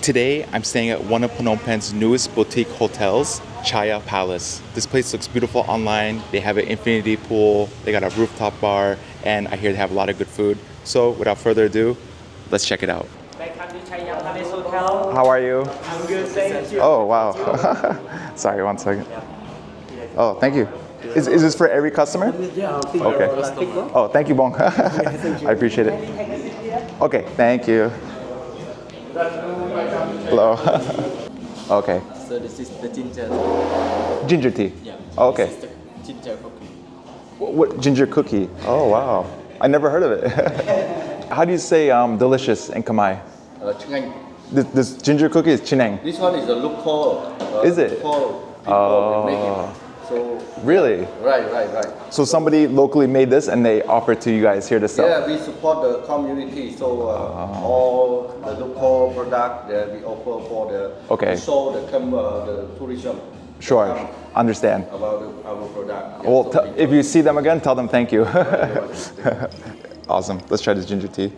Today, I'm staying at one of Phnom Penh's newest boutique hotels, Chaiya Palace. This place looks beautiful online. They have an infinity pool, they got a rooftop bar, and I hear they have a lot of good food. So without further ado, let's check it out. Welcome to Chaiya Palace Hotel. How are you? I'm good, thank you. Oh, wow. Sorry, one second. Oh, thank you. Is this for every customer? Yeah, Okay. Oh, thank you, Bong. I appreciate it. Okay, thank you. Hello. Okay. So this is the ginger. Ginger tea. Yeah. Okay. This is the ginger cookie. What ginger cookie? Oh wow. I never heard of it. How do you say delicious in Khmer? Cheng. This ginger cookie is chineng. This one is a local. Is it? Local people make it. So Really? right. So somebody locally made this and they offer to you guys here to sell? Yeah, we support the community. So all the local product that we offer for the Okay. to show the tourism. Sure. Come Understand. about our product. Yeah, Well, so if you see them again, tell them thank you. Awesome. Let's try this ginger tea.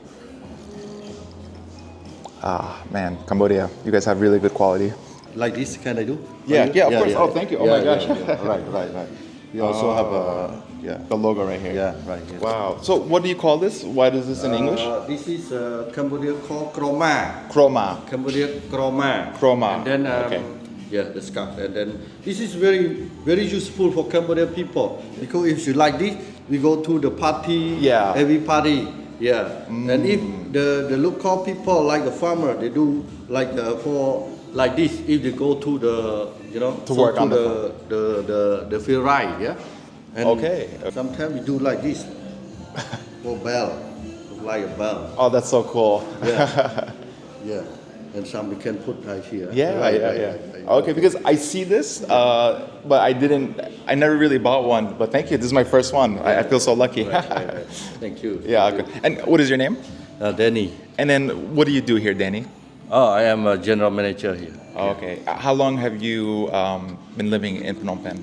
Ah, man, Cambodia. You guys have really good quality. Like this, can I do? Yeah, For you? yeah, of course. Oh, thank you. Oh my gosh. Right. We also have a, The logo right here. yeah, right here. Wow. So what do you call this? What is this in English? This is Cambodia called Krama. Kroma. Cambodia Krama. Kroma. And then, Okay. yeah, the scarf. And then this is very useful for Cambodian people because if you like this, we go to the party. Yeah. Every party. Yeah. And if the local people like the farmer, they do like for like this. If they go to the To work on the field ride, yeah. And Okay. sometimes we do like this for bell, like a bell. Oh, that's so cool. Yeah. And some we can put right here. Yeah, Right. Okay, because I see this, but I never really bought one. But thank you. This is my first one. I feel so lucky. Right. Thank you. Yeah. Okay. And what is your name? Danny. And then what do you do here, Danny? Oh, I am a general manager here. Okay. How long have you been living in Phnom Penh?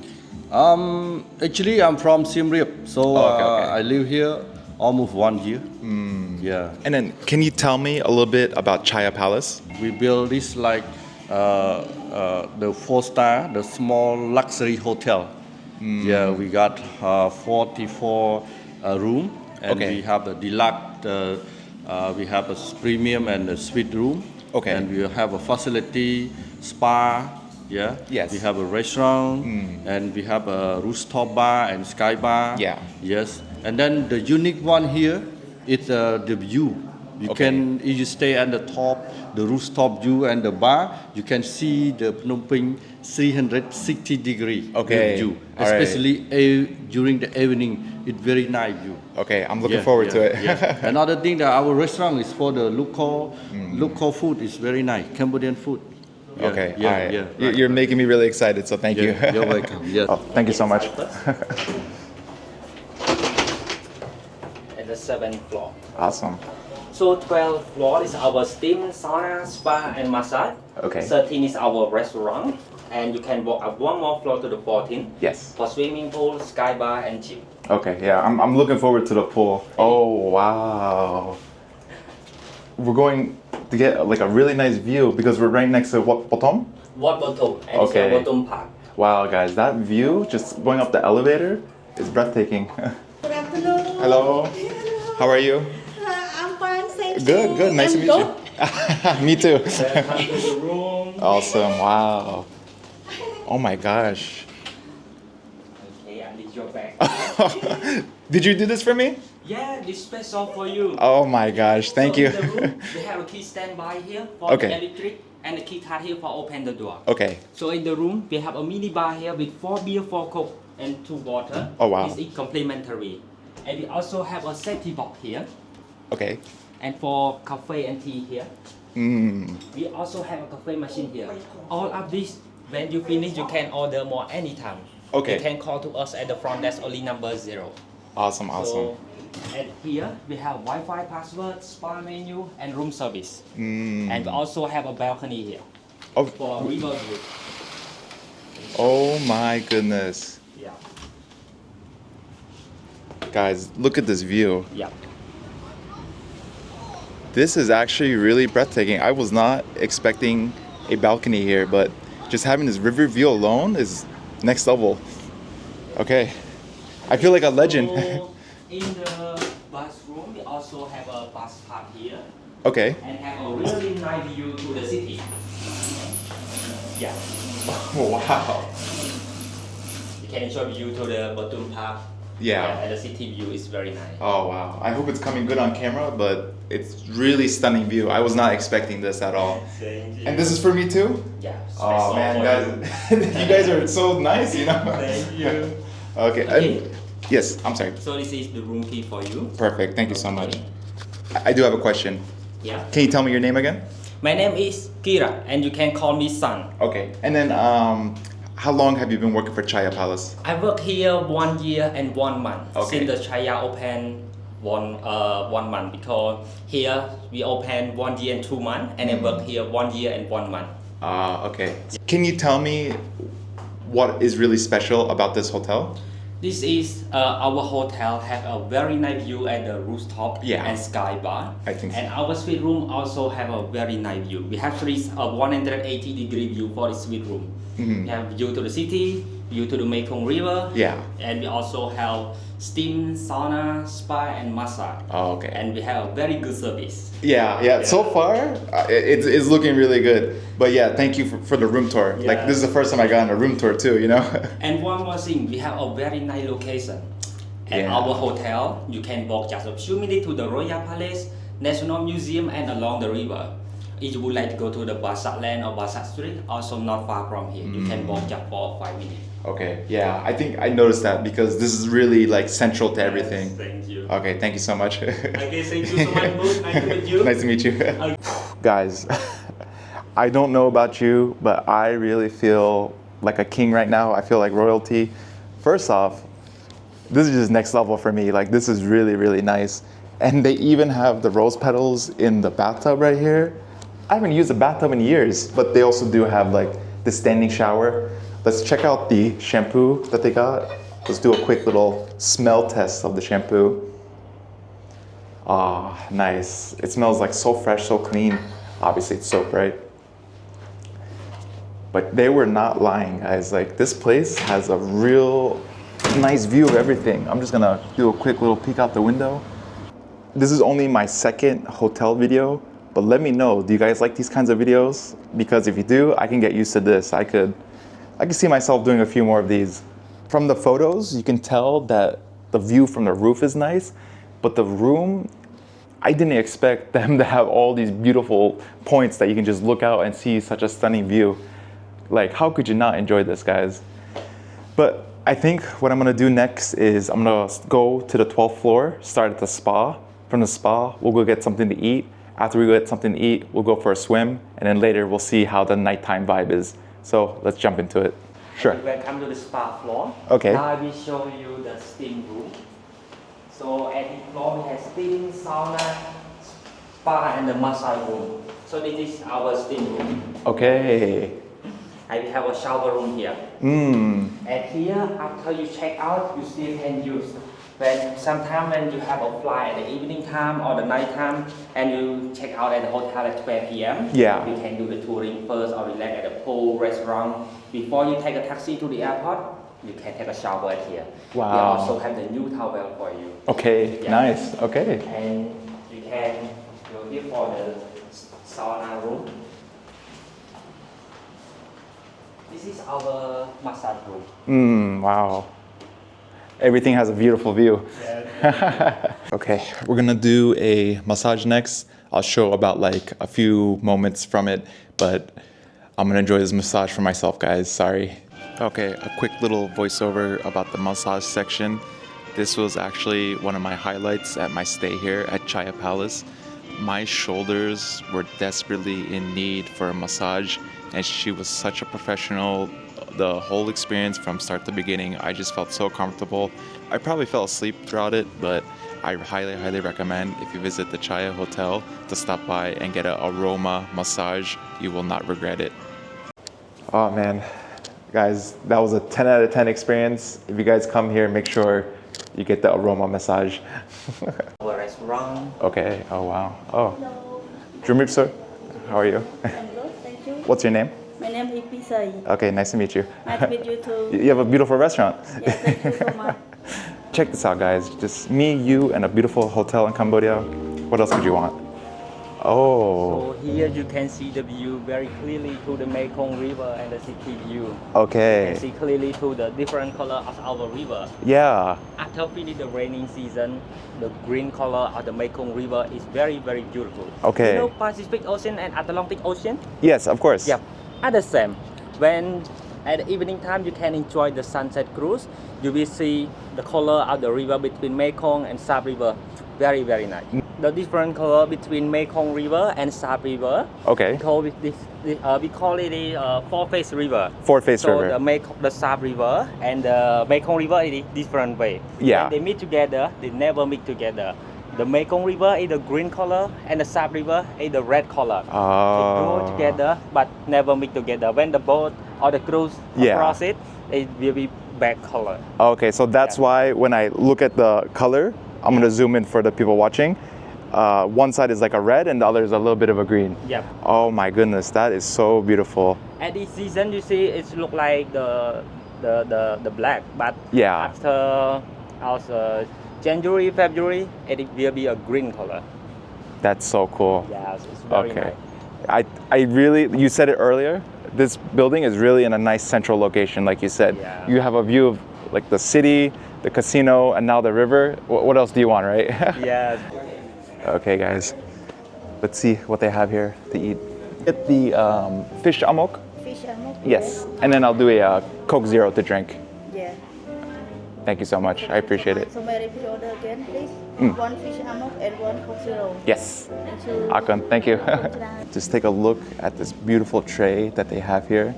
Actually, I'm from Siem Reap, so Okay. I live here almost 1 year. Yeah. And then can you tell me a little bit about Chaiya Palace? We build this like the 4-star, the small luxury hotel. Yeah, we got 44 room, and Okay. we have the deluxe. We have a premium and a suite room. Okay. And we have a facility, spa. Yeah. Yes. We have a restaurant, and we have a rooftop bar and sky bar. Yeah. Yes. And then the unique one here is the view. You Okay. can, if you stay at the top, the rooftop view and the bar, you can see the Phnom Penh 360-degree Okay. view. All right. Especially during the evening, it's very nice view. Okay, I'm looking forward to it. Yeah. Another thing that our restaurant is for the local food is very nice, Cambodian food. Yeah, Okay, yeah, all right. yeah. You're making me really excited, so thank you. You're welcome. Yes. Oh, thank you so much. And the 7th floor. Awesome. So 12th floor is our steam, sauna, spa, and massage. Okay. 13 is our restaurant. And you can walk up one more floor to the 14th Yes. for swimming pool, sky bar, and gym. Okay, yeah, I'm looking forward to the pool. Oh, wow. We're going to get like a really nice view because we're right next to what, Potom? Wat Bottom and Okay. it's a Bottom Park. Wow, guys, that view just going up the elevator is breathtaking. Good afternoon. Hello. How are you? I'm fine, thank Good, you. good. Nice to I'm meet good. you. Me too. Welcome to the room. Awesome. Wow. Oh my gosh. Okay, I need your bag. Did you do this for me? Yeah, this special for you. Oh my gosh. Thank So you. in the room, we have a key standby here for Okay. the electric and the key card here for open the door. Okay. So in the room, we have a mini bar here with 4 beer, 4 coke, and 2 water. Oh, wow. This is complimentary. And we also have a safety box here. Okay. And for cafe and tea here. We also have a cafe machine here. All of this, when you finish, you can order more anytime. Okay. You can call to us at the front desk, only number 0. Awesome. Awesome. So, and here we have Wi-Fi password, spa menu, and room service. And we also have a balcony here Oh, for river view. oh my goodness. Yeah. Guys, look at this view. Yeah. This is actually really breathtaking. I was not expecting a balcony here, but just having this river view alone is next level. Okay. I feel like a legend. So, in the bathroom, we also have a bathtub here Okay. and have a really nice view to the city. Yeah. Wow. You can enjoy view to the Batum Park. Yeah. And the city view is very nice. Oh wow. I hope it's coming good on camera, but it's really stunning view. I was not expecting this at all. Thank you. And this is for me too? Yeah. Oh special man, for guys, you. you guys are so nice, you know? Thank you. Okay. Okay. Yes, I'm sorry. So this is the room key for you. Perfect. Thank you so much. Okay. I do have a question. Yeah. Can you tell me your name again? My name is Kira, and you can call me Sun. Okay. And then, how long have you been working for Chaiya Palace? I work here 1 year and 1 month Okay. since the Chaiya open 1 month, because here we open 1 year and 2 months, and I work here 1 year and 1 month. Okay. Can you tell me what is really special about this hotel? This is our hotel have a very nice view at the rooftop Yeah. and sky bar. I think so. And our suite room also have a very nice view. We have 180-degree view for the suite room. Mhm. We have view to the city, view to the Mekong River. Yeah. And we also have steam, sauna, spa, and massage. Oh, okay. And we have a very good service. Yeah. So far, it's looking really good. But yeah, thank you for the room tour. Like Yeah. this is the first time I got on a room tour too, you know? And one more thing, we have a very nice location. At Yeah. our hotel, you can walk just a few minutes to the Royal Palace, National Museum, and along the river. If you would like to go to the Basak Land or Basak Street, also not far from here. You can walk just for 5 minutes. Okay. Yeah, I think I noticed that because this is really like central to everything. Yes, thank you. Okay, thank you so much. Okay, thank you so much, Moon. Nice to meet you. Nice to meet you. Guys, I don't know about you, but I really feel like a king right now. I feel like royalty. First off, this is just next level for me. Like this is really, really nice. And they even have the rose petals in the bathtub right here. I haven't used a bathtub in years, but they also do have like the standing shower. Let's check out the shampoo that they got. Let's do a quick little smell test of the shampoo. Ah, nice. It smells like so fresh, so clean. Obviously it's soap, right? But they were not lying, guys. Like this place has a real nice view of everything. I'm just gonna do a quick little peek out the window. This is only my second hotel video, but let me know, do you guys like these kinds of videos? Because if you do, I can get used to this. I could see myself doing a few more of these. From the photos, you can tell that the view from the roof is nice, but the room, I didn't expect them to have all these beautiful points that you can just look out and see such a stunning view. Like, how could you not enjoy this, guys? But I think what I'm gonna do next is I'm gonna go to the 12th floor, start at the spa. From the spa, we'll go get something to eat. After we get something to eat, we'll go for a swim, and then later we'll see how the nighttime vibe is. So let's jump into it. Sure. Welcome to the spa floor. Okay. Now I will show you the steam room. So at the floor we have steam, sauna, spa, and the massage room. So this is our steam room. Okay. And we have a shower room here. And here, after you check out, you still can use. When sometimes when you have a flight at the evening time or the night time, and you check out at the hotel at 12 p.m. Yeah. You can do the touring first or relax at the pool, restaurant. Before you take a taxi to the airport, you can take a shower here. Wow. We also have the new towel for you. Okay, Yeah. nice, okay. And you can go here for the sauna room. This is our massage room. Wow. Everything has a beautiful view. Okay, we're gonna do a massage next. I'll show about like a few moments from it, but I'm gonna enjoy this massage for myself, guys, sorry. Okay, a quick little voiceover about the massage section. This was actually one of my highlights at my stay here at Chaiya Palace. My shoulders were desperately in need for a massage, and she was such a professional. The whole experience from start to beginning, I just felt so comfortable. I probably fell asleep throughout it, but I highly, highly recommend if you visit the Chaiya Hotel to stop by and get an Aroma Massage. You will not regret it. Oh man, guys, that was a 10 out of 10 experience. If you guys come here, make sure you get the Aroma Massage. Our restaurant. Okay. Oh wow. Oh, Jumip sir, how are you? I'm good, thank you. What's your name? My name is Pisay. Okay, nice to meet you. Nice to meet you too. You have a beautiful restaurant. Yeah, thank you so much. Check this out, guys. Just me, you, and a beautiful hotel in Cambodia. What else could you want? Oh, So here you can see the view very clearly to the Mekong River and the city view. You okay. can see clearly to the different color of our river. Yeah. After finish the raining season, the green color of the Mekong River is very, very beautiful. Okay. You know Pacific Ocean and Atlantic Ocean? Yes, of course. Yep, are the same. When at the evening time you can enjoy the sunset cruise, you will see the color of the river between Mekong and Sap River. Very, very nice. The different color between Mekong River and Sap River. Okay. We call it a four-face river. Four-face so river. the Sap River and the Mekong River is different way. Yeah. When they meet together, they never meet together. The Mekong River is the green color and the Sap River is the red color. They Oh. go together but never meet together. When the boat or the cruise Yeah. across it, it will be black color. Okay, so that's Yeah. why when I look at the color, I'm gonna zoom in for the people watching. One side is like a red and the other is a little bit of a green. Yep. Oh my goodness, that is so beautiful. At this season, you see it look like the black, but Yeah. after also January, February, it will be a green color. That's so cool. Yes, it's very Okay. nice. I really, you said it earlier, this building is really in a nice central location, like you said. Yeah. You have a view of like the city, the casino, and now the river. What else do you want, right? Yes. Okay, guys, let's see what they have here to eat. Get the fish amok. Fish Amok. Yes, and then I'll do a Coke Zero to drink. Yeah. Thank you so much. I appreciate it. So may I repeat order again, please? One Fish Amok and one Coke Zero. Yes. Thank you. Akon, thank you. Try. Just take a look at this beautiful tray that they have here.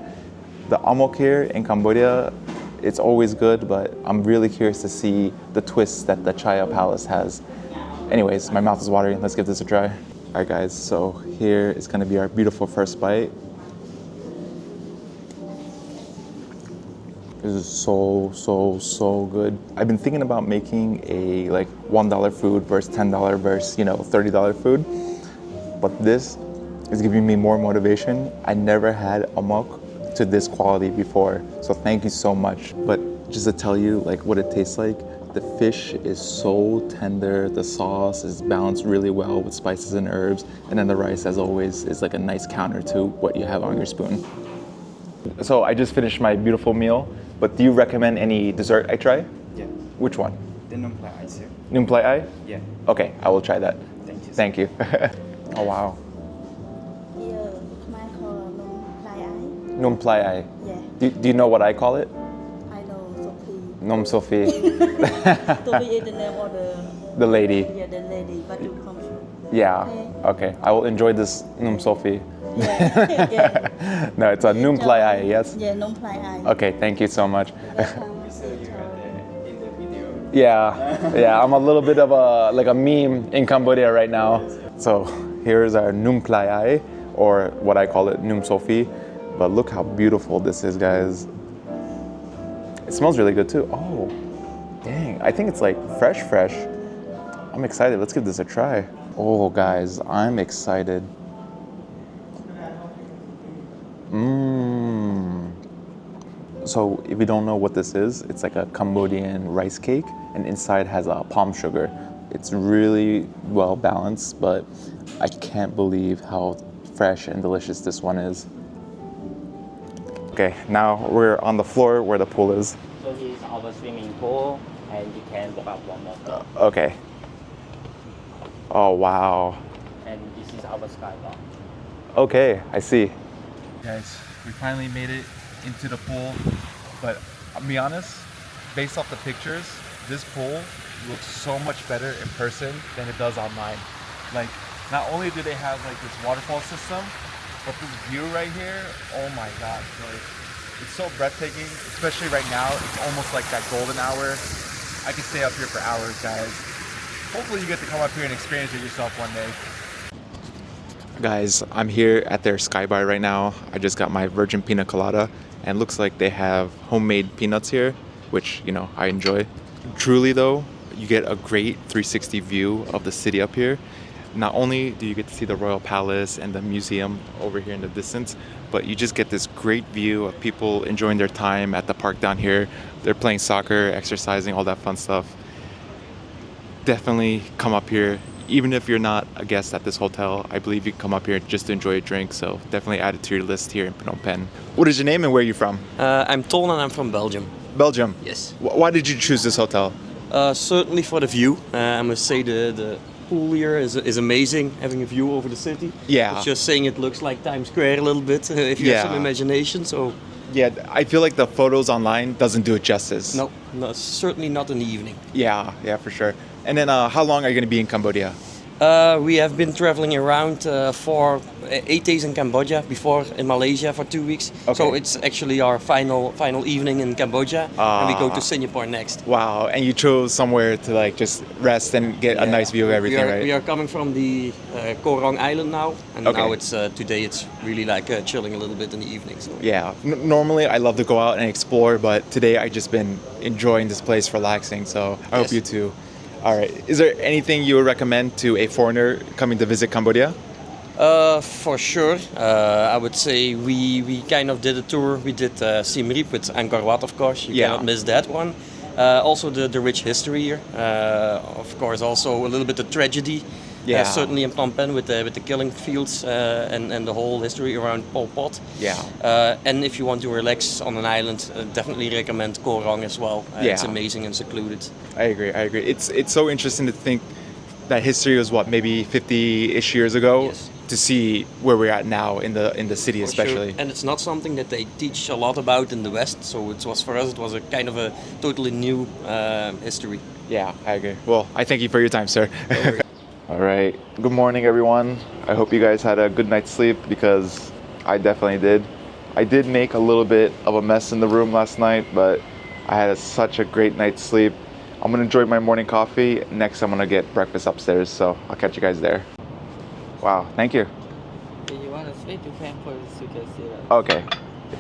The amok here in Cambodia, it's always good, but I'm really curious to see the twist that the Chaiya Palace has. Anyways, my mouth is watering. Let's give this a try. All right, guys, so here is gonna be our beautiful first bite. This is so good. I've been thinking about making a like $1 food versus $10 versus, $30 food. But this is giving me more motivation. I never had amok to this quality before. So thank you so much. But just to tell you like what it tastes like, the fish is so tender. The sauce is balanced really well with spices and herbs. And then the rice, as always, is like a nice counter to what you have on your spoon. So I just finished my beautiful meal, but do you recommend any dessert I try? Yeah, Which one? the non-Plae Ai, sir. Num Plae Ai? Yeah, Okay, I will try that. thank you. Thank you. Oh wow. Here, Khmer call Num Plae Ai. Num Plae Ai. Yeah, Do you know what I call it? I know Sophie. Nom Sophie, Sophie is the name of the lady. the lady, but you come from. Yeah. Okay, I will enjoy this Num Sophie. Yeah, yeah. No, it's a Num Plae Ai, yes? Yeah, Num Plae Ai. Okay, thank you so much. Welcome. So you heard that in the video. Yeah, I'm a little bit of a meme in Cambodia right now. So here's our Num Plae Ai, or what I call it, Num Sophie. But look how beautiful this is, guys. It smells really good too. Oh, dang, I think it's like fresh. I'm excited, let's give this a try. Oh guys, I'm excited. So if you don't know what this is, it's like a Cambodian rice cake and inside has palm sugar. It's really well balanced, but I can't believe how fresh and delicious this one is. Okay, now we're on the floor where the pool is. So this is our swimming pool, and you can walk up one more floor. Okay. Oh wow. And this is our skybar. Okay, I see. Guys, we finally made it into the pool, but I'll be honest, based off the pictures, this pool looks so much better in person than it does online. Like, not only do they have like this waterfall system, but this view right here, oh my gosh, like, it's so breathtaking, especially right now. It's almost like that golden hour. I could stay up here for hours, guys. Hopefully you get to come up here and experience it yourself one day. Guys, I'm here at their Sky Bar right now. I just got my virgin pina colada, and looks like they have homemade peanuts here, which, I enjoy. Truly though, you get a great 360 view of the city up here. Not only do you get to see the Royal Palace and the museum over here in the distance, but you just get this great view of people enjoying their time at the park down here. They're playing soccer, exercising, all that fun stuff. Definitely come up here. Even if you're not a guest at this hotel, I believe you can come up here just to enjoy a drink. So definitely add it to your list here in Phnom Penh. What is your name and where are you from? I'm Ton and I'm from Belgium. Belgium? Yes. Why did you choose this hotel? Certainly for the view. I must say the pool here is amazing, having a view over the city. Yeah. It's just saying it looks like Times Square a little bit, if you have some imagination. So. Yeah, I feel like the photos online doesn't do it justice. No, certainly not in the evening. Yeah, for sure. And then how long are you going to be in Cambodia? We have been traveling around for 8 days in Cambodia, before in Malaysia for 2 weeks. Okay. So it's actually our final evening in Cambodia, and we go to Singapore next. Wow, and you chose somewhere to like just rest and get a nice view of everything, right? We are coming from the Koh Rong Island now, and Okay. now it's today it's really like chilling a little bit in the evening. So. Yeah, normally I love to go out and explore, but today I just been enjoying this place, relaxing. So I hope you too. All right. Is there anything you would recommend to a foreigner coming to visit Cambodia? For sure. I would say we kind of did a tour. We did Siem Reap with Angkor Wat, of course. You cannot miss that one. Also the rich history here. Of course, also a little bit of tragedy. Yeah. Certainly in Phnom Penh with the killing fields and the whole history around Pol Pot. Yeah. And if you want to relax on an island, definitely recommend Koh Rong as well. It's amazing and secluded. I agree. It's so interesting to think that history was maybe 50-ish years ago. Yes. To see where we're at now in the city, For especially. sure. And it's not something that they teach a lot about in the West. So it was a kind of a totally new history. Yeah, I agree. Well, I thank you for your time, sir. All right. Good morning, everyone. I hope you guys had a good night's sleep because I definitely did. I did make a little bit of a mess in the room last night, but I had such a great night's sleep. I'm gonna enjoy my morning coffee. Next, I'm gonna get breakfast upstairs, so I'll catch you guys there. Wow, thank you. Do you want to switch? You can put sugar syrup. Okay.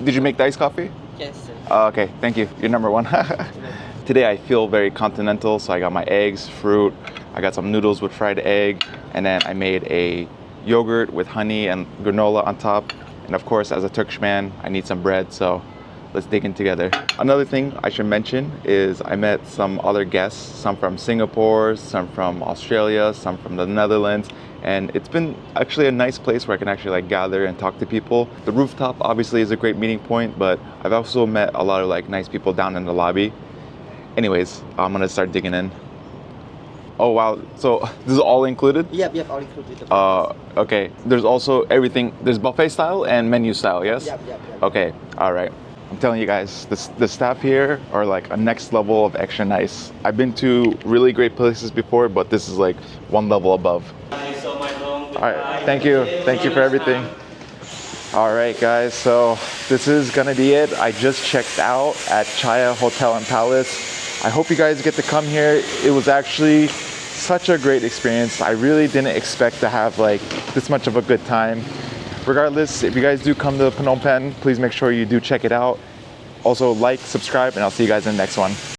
Did you make the iced coffee? Yes, sir. Okay, thank you. You're number one. Today I feel very continental, so I got my eggs, fruit, I got some noodles with fried egg, and then I made a yogurt with honey and granola on top. And of course, as a Turkish man, I need some bread, so let's dig in together. Another thing I should mention is I met some other guests, some from Singapore, some from Australia, some from the Netherlands, and it's been actually a nice place where I can actually like gather and talk to people. The rooftop obviously is a great meeting point, but I've also met a lot of like nice people down in the lobby. Anyways, I'm gonna start digging in. Oh wow, so this is all included? Yep, all included. Okay. There's also everything, there's buffet style and menu style, yes? Yep. Okay, all right. I'm telling you guys, the staff here are like a next level of extra nice. I've been to really great places before, but this is like one level above. All right, thank you for everything. All right, guys, so this is gonna be it. I just checked out at Chaiya Hotel and Palace. I hope you guys get to come here. It was actually such a great experience. I really didn't expect to have like this much of a good time. Regardless, if you guys do come to Phnom Penh, please make sure you do check it out. Also like, subscribe, and I'll see you guys in the next one.